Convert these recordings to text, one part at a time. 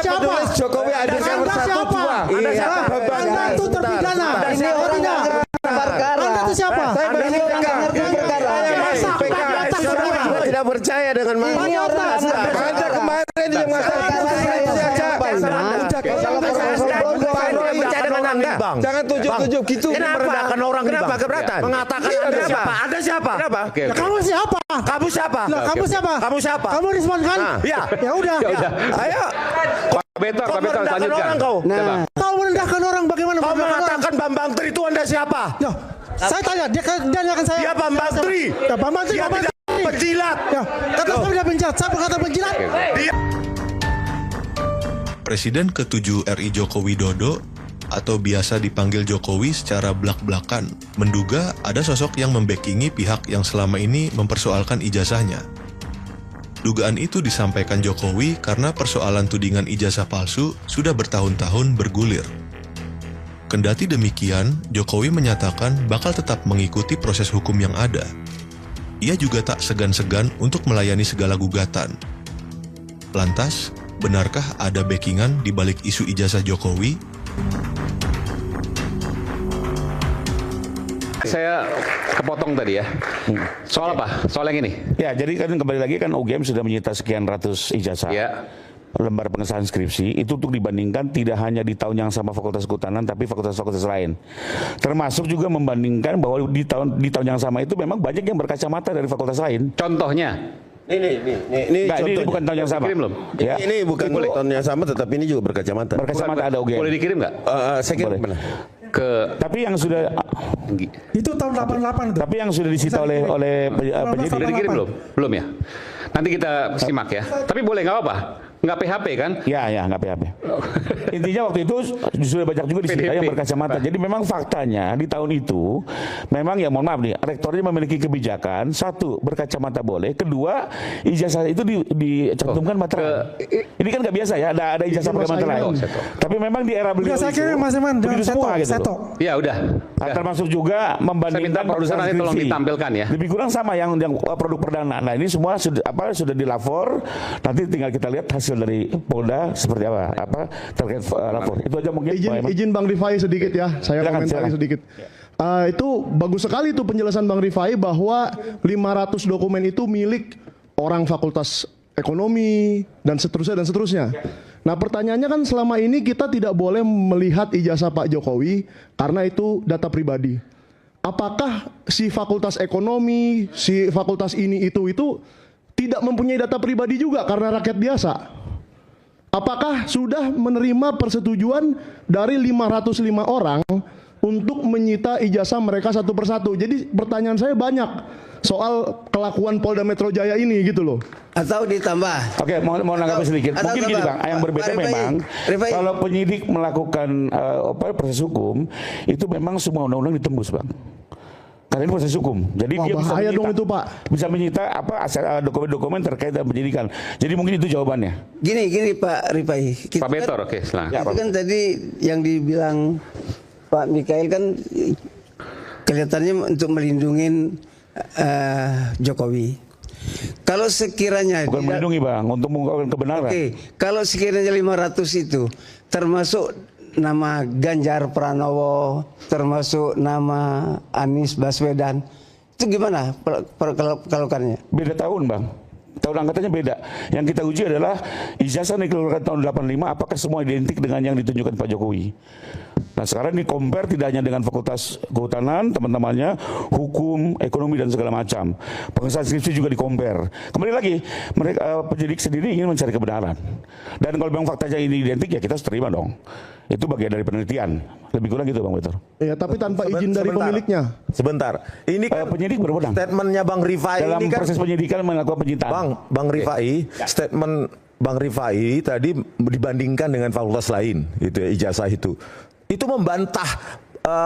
Siapa? Jokowi hadirkan bersatu dua. Anda siapa? Anda itu terpidana. Ini orangnya. Anda itu siapa? Saya tidak percaya dengan ini orang. Anda kemarin yang mengatakan jangan tujuh-tujuh gitu. Merendahkan orang. Kenapa keberatan? Mengatakan Anda siapa? Anda siapa? Kenapa? Kamu siapa? Kamu siapa? Kamu siapa? Kamu siapa? Kamu Rizwan kan? Ya. Ya udah. Ayo. Pak Betor Merendahkan orang kau. Kau merendahkan orang bagaimana? Kau mengatakan Bambang Tri itu Anda siapa? Ya, saya tanya, dia akan saya. Dia Bambang Tri. Ya, Bambang Tri. Dia tidak penjilat. Ya, kata saya tidak penjilat. Saya berkata penjilat. Presiden ke-7 RI Joko Widodo atau biasa dipanggil Jokowi secara blak-blakan menduga ada sosok yang membackingi pihak yang selama ini mempersoalkan ijazahnya. Dugaan itu disampaikan Jokowi karena persoalan tudingan ijazah palsu sudah bertahun-tahun bergulir. Kendati demikian, Jokowi menyatakan bakal tetap mengikuti proses hukum yang ada. Ia juga tak segan-segan untuk melayani segala gugatan. Lantas, benarkah ada backingan di balik isu ijazah Jokowi? Saya kepotong tadi ya. Soal apa? Soal yang ini. Ya, jadi kan kembali lagi kan UGM sudah menyita sekian ratus ijazah. Ya. Lembar pengesahan skripsi itu untuk dibandingkan tidak hanya di tahun yang sama Fakultas Kehutanan tapi fakultas-fakultas lain. Termasuk juga membandingkan bahwa di tahun yang sama itu memang banyak yang berkacamata dari fakultas lain. Contohnya? Ini bukan tahun yang sama. Dikirim belum? Ya. Ini bukan tahun yang sama, tetapi ini juga berkacamata. Berkacamata ada UGM. Boleh dikirim nggak? Saya kira Boleh. Tapi yang sudah Itu tahun 88 itu. tapi yang sudah disita oleh penyidik. Sudah dikirim belum? Belum ya? Nanti kita simak ya. Tapi boleh nggak apa-apa? Nggak PHP kan? Ya, nggak PHP. Intinya waktu itu sudah banyak juga disita yang berkacamata. Jadi memang faktanya di tahun itu memang ya mohon maaf nih, rektornya memiliki kebijakan satu berkacamata boleh, kedua ijazah itu dicantumkan materai. Ini kan nggak biasa ya, ada ijazah pakai materai. Tapi memang di era beliau Saya kira Mas Eman begitu semua gitu. Ya udah. Termasuk juga membandingkan produser nanti tolong ditampilkan ya. Lebih kurang sama yang produk perdana. Nah ini semua sudah dilapor. Nanti tinggal kita lihat hasil dari Polda seperti apa terkait lapor. Itu aja mungkin. Izin Bang Rifai sedikit ya. Saya komentari sedikit. Itu bagus sekali itu penjelasan Bang Rifai bahwa 500 dokumen itu milik orang fakultas ekonomi dan seterusnya. Nah pertanyaannya kan selama ini kita tidak boleh melihat ijazah Pak Jokowi karena itu data pribadi. Apakah si fakultas ekonomi, si fakultas ini itu tidak mempunyai data pribadi juga karena rakyat biasa? Apakah sudah menerima persetujuan dari 505 orang untuk menyita ijazah mereka satu persatu? Jadi pertanyaan saya banyak soal kelakuan Polda Metro Jaya ini gitu loh. Atau ditambah. Oke, mau nanggapi sedikit. Mungkin gini Bang, yang berbeda memang kalau penyidik melakukan proses hukum itu memang semua undang-undang ditembus Bang. Karena ini proses hukum. Jadi dia bisa bahaya menyita, dong itu Pak. Bisa menyita dokumen-dokumen terkait dengan penyidikan. Jadi mungkin itu jawabannya. Gini Pak Rifai. Pak Betor, oke, silahkan. Itu kan tadi yang dibilang Pak Mikael kan kelihatannya untuk melindungi Jokowi. Kalau sekiranya bukan melindungi Bang, untuk mengungkapkan kebenaran. Oke, kalau sekiranya 500 itu termasuk nama Ganjar Pranowo, termasuk nama Anies Baswedan, itu gimana perkalokannya? Beda tahun Bang. Tahun angkatannya beda. Yang kita uji adalah ijazah yang dikeluarkan tahun 85 apakah semua identik dengan yang ditunjukkan Pak Jokowi. Nah sekarang di compare tidak hanya dengan Fakultas Kehutanan, teman-temannya, hukum, ekonomi dan segala macam. Pengesahan skripsi juga di compare. Kembali lagi, mereka penyidik sendiri ingin mencari kebenaran. Dan kalau memang faktanya ini identik ya kita harus terima dong. Itu bagian dari penelitian. Lebih kurang gitu Bang Betor. Ya tapi tanpa izin dari pemiliknya. Sebentar. Ini kan penyidik berwenang. Statementnya Bang Rifai dalam ini kan proses penyidikan melakukan penyitaan. Bang Rifai, statement Bang Rifai tadi dibandingkan dengan fakultas lain, itu ya, ijazah itu membantah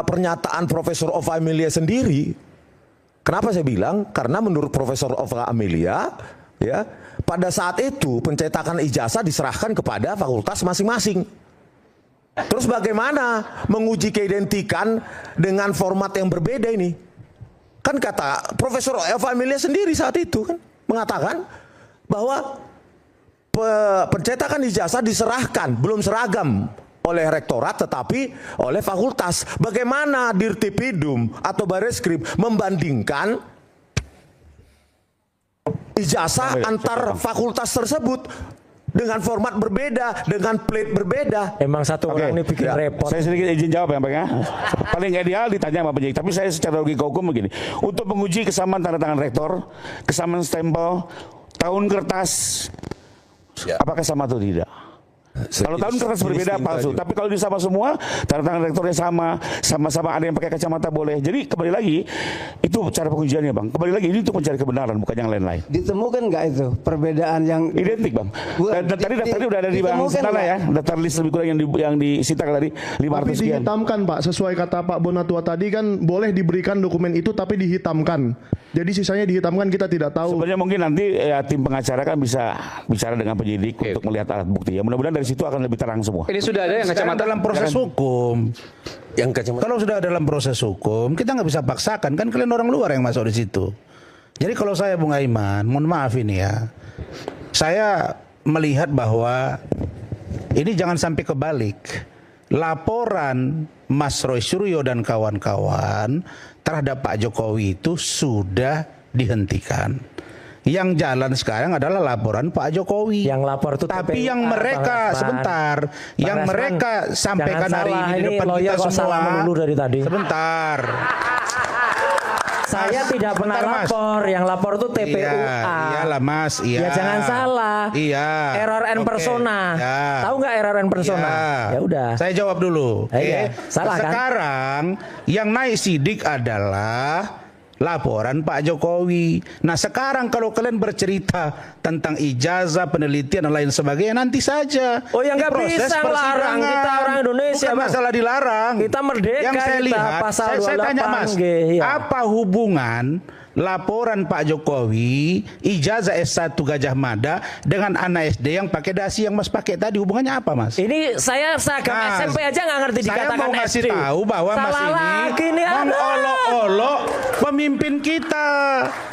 pernyataan Profesor Ova Amelia sendiri. Kenapa saya bilang? Karena menurut Profesor Ova Amelia, ya pada saat itu pencetakan ijazah diserahkan kepada fakultas masing-masing. Terus bagaimana menguji keidentikan dengan format yang berbeda ini? Kan kata Profesor Eva Amelia sendiri saat itu kan mengatakan bahwa pencetakan ijazah diserahkan, belum seragam oleh rektorat tetapi oleh fakultas. Bagaimana Dirtipidum atau Bareskrim membandingkan ijazah antar fakultas tersebut dengan format berbeda, dengan plate berbeda? Emang satu orang ini bikin repot. Saya sedikit izin jawab ya Bang ya. Paling ideal ditanya sama penyidik, tapi saya secara logika hukum begini. Untuk menguji kesamaan tanda tangan rektor, kesamaan stempel, tahun kertas, apakah sama atau tidak? Kalau tahun kertas berbeda palsu, tapi kalau disama semua, tanda tangan rektornya sama-sama ada yang pakai kacamata boleh. Jadi kembali lagi, itu cara pengujiannya Bang. Kembali lagi ini untuk mencari kebenaran, bukan yang lain-lain. Ditemukan nggak itu perbedaan yang Identik Bang. Dan tadi daftarnya udah ada di Bang sana ya, daftar list lebih kurang yang disita tadi 500 Tapi sekian. dihitamkan Pak, sesuai kata Pak Bonatua tadi kan boleh diberikan dokumen itu tapi dihitamkan. Jadi sisanya dihitamkan, kita tidak tahu. Sebenarnya mungkin nanti ya, tim pengacara kan bisa bicara dengan penyidik untuk melihat alat bukti. Ya mudah-mudahan dari situ akan lebih terang semua. Ini sudah ada yang Sekarang kacamata dalam proses hukum. Yang kacamata. Kalau sudah dalam proses hukum, kita nggak bisa paksakan, kan kalian orang luar yang masuk di situ. Jadi kalau saya Bung Aiman, mohon maaf ini ya, saya melihat bahwa ini jangan sampai kebalik. Laporan Mas Roy Suryo dan kawan-kawan terhadap Pak Jokowi itu sudah dihentikan. Yang jalan sekarang adalah laporan Pak Jokowi. Yang lapor itu tapi TPA, yang mereka Bang Resman. sebentar, Bang yang Resman, mereka sampaikan jangan hari salah, ini di ini depan lawyer kita kok semua. salah melulu dari tadi. Sebentar. Saya tidak pernah Bentar, Mas. lapor, yang lapor itu TPUA. Iya, iyalah Mas, iya. Ya jangan salah. Iya. Error en Oke, persona. ya. Tahu nggak error en persona? Iya. Ya udah. Saya jawab dulu. Iya. Salah kan? Sekarang yang naik sidik adalah laporan Pak Jokowi. Nah sekarang kalau kalian bercerita tentang ijazah, penelitian dan lain sebagainya nanti saja. Oh ya nggak Di proses bisa larang, persidangan. kita orang Indonesia. Bukan Bang. masalah dilarang. Kita merdeka, Yang saya kita lihat, pasal saya tanya 28, Mas, iya. apa hubungan laporan Pak Jokowi ijazah S1 Gajah Mada dengan anak SD yang pakai dasi yang Mas pakai tadi, hubungannya apa Mas? Ini saya seragam Mas, SMP aja nggak ngerti saya dikatakan mau ngasih SD. tahu bahwa Mas Salah lagi ini nih, aduh. mengolok-olok pemimpin kita.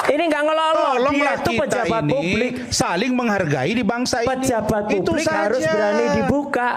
Ini nggak ngelolok, dia Tolonglah itu kita pejabat ini publik. saling menghargai di bangsa ini. Pejabat Itu publik harus saja. berani dibuka.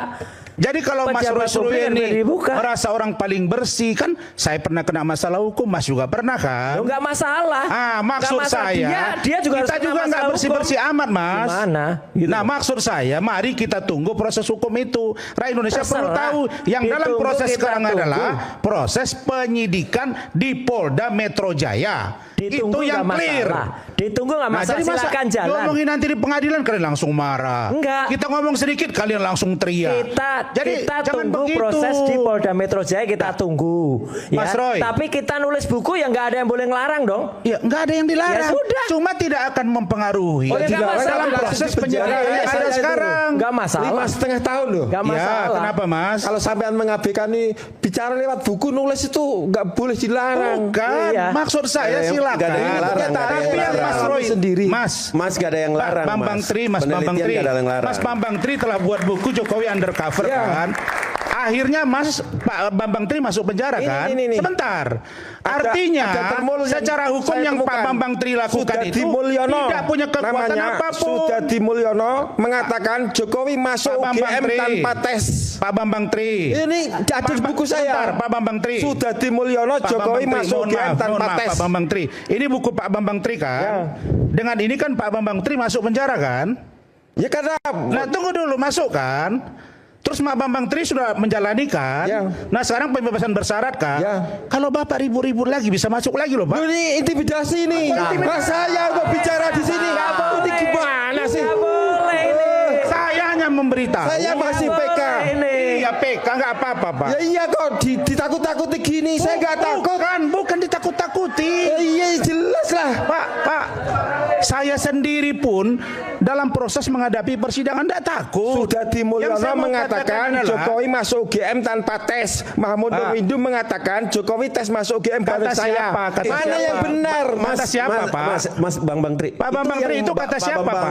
Jadi kalau Mas Pejabat Roy Suryo publik ini yang dibuka. merasa orang paling bersih, kan saya pernah kena masalah hukum, Mas juga pernah kan? Lo nggak masalah. Maksud Nggak masalah. saya, dia juga kita harus kena juga nggak masalah bersih-bersih hukum. amat, Mas. Gimana? Gitu. Nah, maksud saya, mari kita tunggu proses hukum itu. Rakyat Indonesia perlu Terserah. tahu, yang dalam Ditunggu, proses kita sekarang tunggu. adalah proses penyidikan di Polda Metro Jaya. Ditunggu Itu yang nggak clear. masalah. Ditunggu nggak masalah, jadi masa silakan jalan. diomongin nanti di pengadilan kalian langsung marah. Enggak. Kita ngomong sedikit kalian langsung teriak. Kita jangan tunggu begitu. proses di Polda Metro Jaya, kita tunggu. Ya. Mas Roy. Tapi kita nulis buku ya nggak ada yang boleh ngelarang dong. Ya nggak ada yang dilarang. Ya sudah. Cuma tidak akan mempengaruhi. Oh, ya, nggak masalah. dalam proses penyidikan yang ada sekarang. Nggak masalah. 5,5 tahun loh. Nggak Ya, masalah. kenapa Mas? Kalau sampean mengabaikan nih bicara lewat buku nulis itu nggak boleh dilarang. Bukan, Iya. maksud saya silakan. Nggak ada yang larang, nggak ada Tapi yang yang larang. Mas Roy Sendiri. Mas Gak ada yang larang. Bambang Mas. Tri, Mas Bambang Penelitian Tri, nggak ada yang larang. Mas Bambang Tri telah buat buku Jokowi Undercover Ya. kan. Akhirnya Pak Bambang Tri masuk penjara kan. Ini. Sebentar. Artinya ada termul yang secara hukum saya yang Pak temukan. Bambang Tri lakukan Sudadi itu Mulyono, tidak punya kekuatan namanya apapun. Sudadi Mulyono mengatakan Jokowi masuk Pak Bambang UGM Tri. tanpa tes. Pak Bambang Tri. Ini ada di buku saya. Sebentar, Pak Bambang Tri. Sudadi Mulyono, Pak Jokowi Bambang Tri, masuk mohon UGM maaf, tanpa mohon maaf, tes. Pak Bambang Tri. Ini buku Pak Bambang Tri kan. Ya. Dengan ini kan Pak Bambang Tri masuk penjara kan. Ya karena Nah tunggu dulu, masuk kan. Terus Pak Bambang Tri sudah menjalani kan. Ya. Nah sekarang pembebasan bersyarat kan. Ya. Kalau Bapak ribut-ribut lagi bisa masuk lagi loh Pak. ini intimidasi nih. Mas saya mau bicara di sini. Ini gimana sih? Nggak boleh ini. Saya hanya memberitahu. Saya masih PK. Iya PK nggak apa-apa Pak. Ya iya kok ditakut-takuti gini. Saya nggak takut. Bukan ditakut-takuti. Ya, iya jelas lah. Pak, saya sendiri pun dalam proses menghadapi persidangan tidak takut. Sudadi Yang saya Mulyono mau mengatakan katakan adalah- Jokowi masuk UGM tanpa tes. Mahmud Windu mengatakan Jokowi tes masuk UGM Kata bareng saya. siapa? Kata Mana siapa? yang benar? Kata siapa, Pak? Mas Bambang Tri. Pak Bambang Tri itu kata siapa, Pak?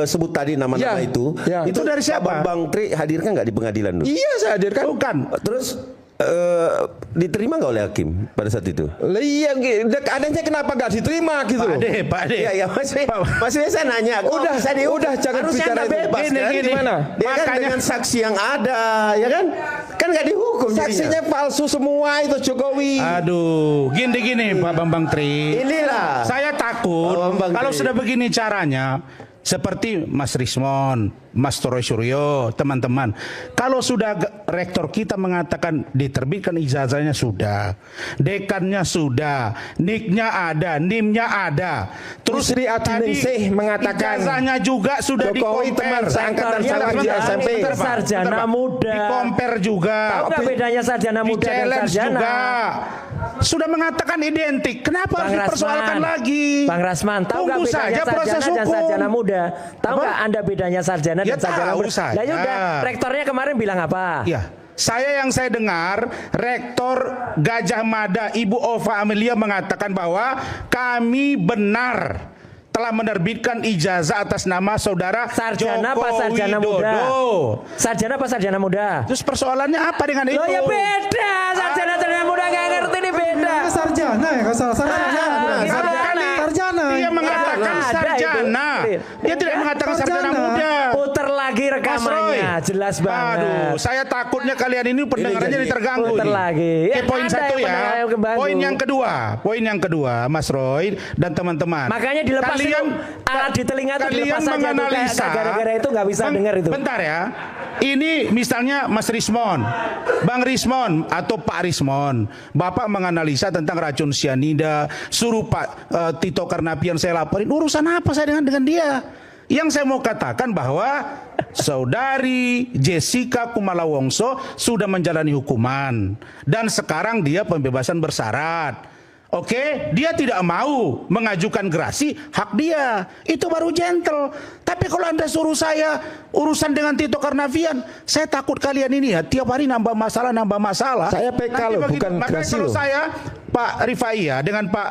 Sebut tadi nama-nama Ya, itu. ya. Itu dari siapa? Pak Bambang Tri hadirkan nggak di pengadilan dulu? Iya saya hadirkan. Bukan. Terus diterima nggak oleh hakim pada saat itu? Iya, adanya kenapa nggak diterima gitu loh? Pak Ade. Ya maksudnya saya nanya, Udah jangan harusnya bicara Anda itu. bebas kan? Gimana? Dia kan dengan saksi yang ada, ya kan? Kan nggak dihukum Saksinya palsu semua itu Jokowi. Aduh, gini Pak Bambang Tri. Inilah. Saya takut Pak Bambang kalau Tri. sudah begini caranya, seperti Mas Rismon, Mas Toroy Suryo, teman-teman. Kalau sudah rektor kita mengatakan diterbitkan ijazahnya sudah, dekannya sudah, niknya ada, nimnya ada. Terus Sri Adiningsih mengatakan ijazahnya juga sudah Jokowi teman seangkatan saya di SMP. Sarjana muda. Di-compare juga. Tahu nggak bedanya sarjana muda dan Di-challenge sarjana? juga. Sudah mengatakan identik. Kenapa harus dipersoalkan lagi? Bang Rasman, tahu nggak Tunggu bedanya saja proses sarjana dan hukum. sarjana muda? Tahu Apa? nggak Anda bedanya sarjana Ya dan sarjana tahu muda? saja. Lah udah, rektornya kemarin bilang apa? Ya, yang saya dengar Rektor Gajah Mada Ibu Ova Amelia mengatakan bahwa kami benar telah menerbitkan ijazah atas nama saudara Sarjana apa Joko sarjana muda? Widodo. Sarjana apa sarjana muda? Terus persoalannya apa dengan itu? Loh ya beda, sarjana muda nggak ngerti ini beda. Sarjana ya, Sarjana. Dia mengatakan Ada sarjana. itu. Dia tidak mengatakan sarjana muda. Putar lagi rekamannya, jelas banget. Aduh, saya takutnya kalian ini pendengarannya jadi terganggu. Putar nih. lagi. Oke, Ya, poin ada satu yang ya. pendengaran yang keganggu. Poin yang kedua, Mas Roy dan teman-teman. Makanya dilepas itu, alat di telinga itu dilepas saja tuh, menganalisa. gara-gara itu nggak bisa dengar itu. Bentar ya. Ini misalnya Mas Rismon, Bang Rismon atau Pak Rismon, Bapak menganalisa tentang racun sianida, suruh Pak Tito Karnavian saya laporin. Urusan apa saya dengan dia? Yang saya mau katakan bahwa saudari Jessica Kumala Wongso sudah menjalani hukuman dan sekarang dia pembebasan bersyarat. Oke, dia tidak mau mengajukan gerasi, hak dia. Itu baru gentle. Tapi kalau Anda suruh saya urusan dengan Tito Karnavian, saya takut kalian ini ya tiap hari nambah masalah. Saya PK Nanti loh, begitu. bukan Makanya gerasi kalau loh. saya Pak Rifai ya dengan Pak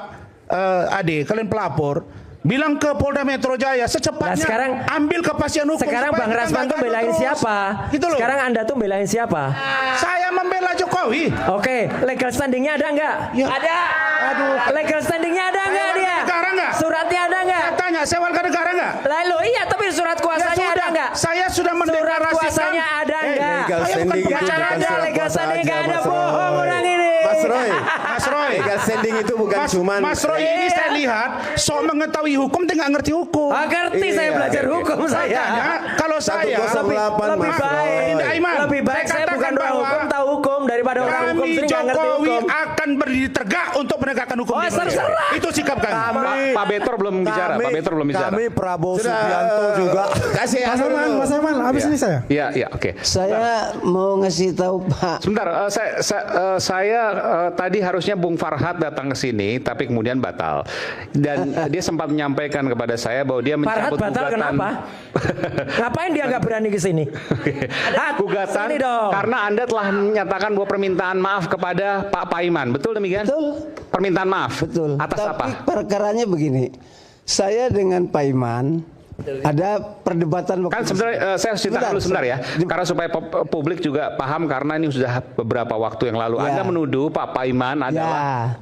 Ade, kalian pelapor, bilang ke Polda Metro Jaya secepatnya Nah, sekarang ambil kepastian hukum. Sekarang supaya Bang kita Rasman nggak tuh gaduh belain terus. siapa? Gitu loh. Sekarang Anda tuh belain siapa? Saya membela Jokowi. Oke, legal standingnya ada nggak? Ya. Ada. Aduh, legal standingnya ada nggak Saya dia? warga negara nggak? Suratnya ada nggak? Saya tanya, saya warga negara nggak? Lalu iya, tapi surat kuasanya ada nggak? Saya sudah Surat mendeklarasikan. kuasanya ada nggak? legal standing itu Nggak bukan ada surat legal kuasa standing, aja, nggak ada Mas bohong Roy. orang ini. Mas Roy. Legal standing itu bukan cuman Mas Roy ini Iya. saya lihat sok mengetahui hukum tapi nggak ngerti hukum. Ah, ngerti saya Iya. belajar hukum saya. Makanya kalau saya 108 lebih Mas baik, Roy. Aiman, lebih baik saya katakan bukan orang bahwa hukum, tahu hukum daripada orang hukum kami sendiri nggak ngerti Jokowi hukum. akan berdiri tegak untuk menegakkan hukum. Oh, di Indonesia. terserah. Itu sikap kami. Pak Betor belum bicara. Pak Betor belum bicara. Kami Prabowo Subianto juga. Kasih Mas Herman, habis ini saya. Iya, oke. Saya mau ngasih tahu Pak. Sebentar, saya tadi harusnya Bung Farhad datang ke sini, tapi kemudian batal. Dan dia sempat menyampaikan kepada saya bahwa dia Farhad mencabut batal gugatan. kenapa? Ngapain dia nggak berani ke sini? Gugatan Sini dong. karena Anda telah menyatakan bahwa permintaan maaf kepada Pak Paiman. Betul demikian? Betul. Permintaan maaf. Betul. Atas Tapi apa? perkaranya begini. Saya dengan Paiman ada perdebatan waktu Kan sebenarnya saya harus ceritakan dulu sebentar ya, karena supaya publik juga paham karena ini sudah beberapa waktu yang lalu. Ya. Anda menuduh Pak Paiman adalah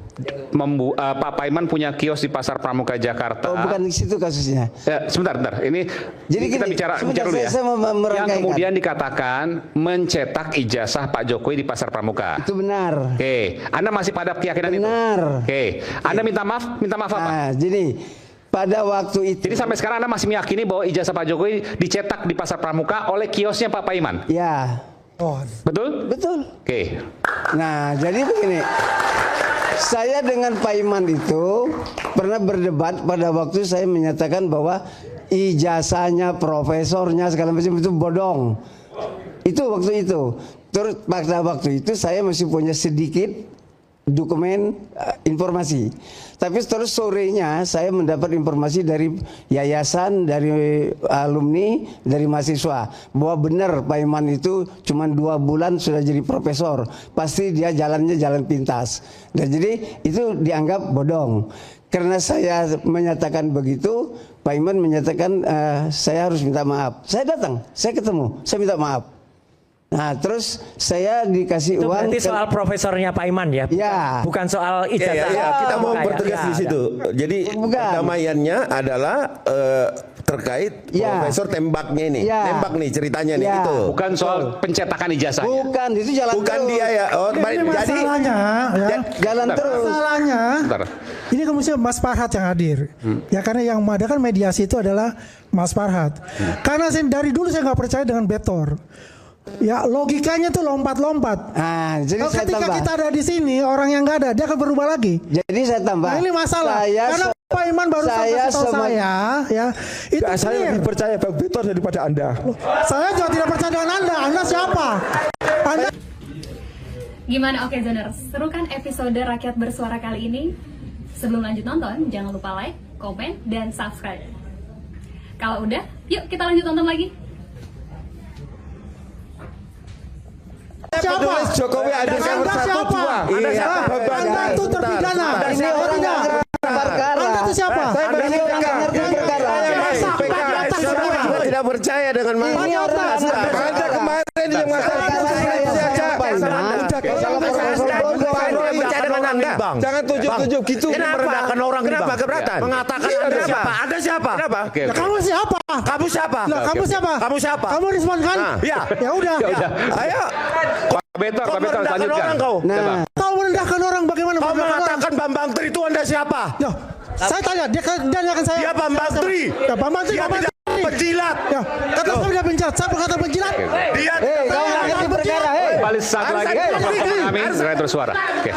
Pak Paiman punya kios di Pasar Pramuka Jakarta. Oh, bukan di situ kasusnya. Ya, sebentar. Ini Jadi kita gini, bicara sebentar, dulu ya. saya mau Yang merangkaikan. kemudian dikatakan mencetak ijazah Pak Jokowi di Pasar Pramuka. Itu benar. Oke, Anda masih pada keyakinan Benar. itu? Oke, Anda minta maaf apa? Nah, jadi pada waktu itu. Jadi sampai sekarang Anda masih meyakini bahwa ijazah Pak Jokowi dicetak di Pasar Pramuka oleh kiosnya Pak Paiman? Ya. Betul? Betul. Oke. Nah, jadi begini. Saya dengan Paiman itu pernah berdebat pada waktu saya menyatakan bahwa ijazahnya, profesornya segala macam itu bodong. Itu waktu itu. Terus pada waktu itu saya masih punya sedikit dokumen informasi. Tapi terus sorenya saya mendapat informasi dari yayasan, dari alumni, dari mahasiswa bahwa benar Paiman itu cuma 2 bulan sudah jadi profesor. Pasti dia jalannya jalan pintas. Dan jadi itu dianggap bodong. Karena saya menyatakan begitu, Paiman menyatakan saya harus minta maaf. Saya datang, saya ketemu, saya minta maaf. Nah, terus saya dikasih Itu uang. berarti soal profesornya Pak Iman ya? Ya. Bukan soal ijazah. Ya, kita mau Bukan, pertegas ya, di situ. Jadi Bukan. perdamaiannya adalah terkait Ya. profesor tembaknya ini. Ya. Tembak nih ceritanya nih Ya. itu. Bukan soal pencetakan ijazahnya. Bukan, itu jalan Bukan terus. dia ya. Oh, Ini jadi masalahnya, ya. Jalan terus. Masalahnya, Bentar. ini kan mesti Mas Farhat yang hadir. Ya karena yang mengadakan mediasi itu adalah Mas Farhat. Karena dari dulu saya nggak percaya dengan Betor. Ya logikanya tuh lompat-lompat. Nah, jadi Kalau saya ketika tambah. kita ada di sini, orang yang nggak ada, dia akan berubah lagi. Jadi saya tambah. Nah ini masalah. Saya Karena Pak Iman baru saya kasih tahu sama- saya, ya itu saya clear. lebih percaya Bang Betor daripada Anda. Saya juga tidak percaya dengan Anda. Anda siapa? Anda Gimana Oke Zoners? Seru kan episode Rakyat Bersuara kali ini? Sebelum lanjut nonton, jangan lupa like, komen, dan subscribe. Kalau udah, yuk kita lanjut nonton lagi. siapa? Jokowi ada Anda nomor satu, siapa? dua. Anda Iya. siapa? Anda itu terpidana. Ini orang nggak ngerti perkara. Anda itu siapa? Saya Ini orang nggak ngerti perkara. Saya juga tidak percaya dengan Mas. Ini orang nggak ngerti Anda perkara. kemarin yang masalah jangan tujuh-tujuh gitu. Merendahkan orang Kenapa keberatan? Mengatakan Anda siapa? Anda siapa? Kenapa? Oke, Ya, oke. kamu siapa? Kamu siapa? Lah, kamu siapa? Kamu siapa? Kamu Risman kan? Ya. Ya udah. Ayo. Pak Betor, Kau Pak Betor, merendahkan lanjutkan. orang kau. Nah, Kau merendahkan orang bagaimana? Kau merendahkan orang? mengatakan Bambang Tri itu Anda siapa? Ya, saya tanya, dia akan saya. Dia Bambang Tri. Ya, Bambang Tri. Dia Bambang tidak Tri. penjilat. Ya, kata saya tidak penjilat. Saya berkata penjilat. Dia kau nggak ngerti perkara. Kembali satu lagi, Harus sama ada Amin, Rakyat Bersuara. Oke.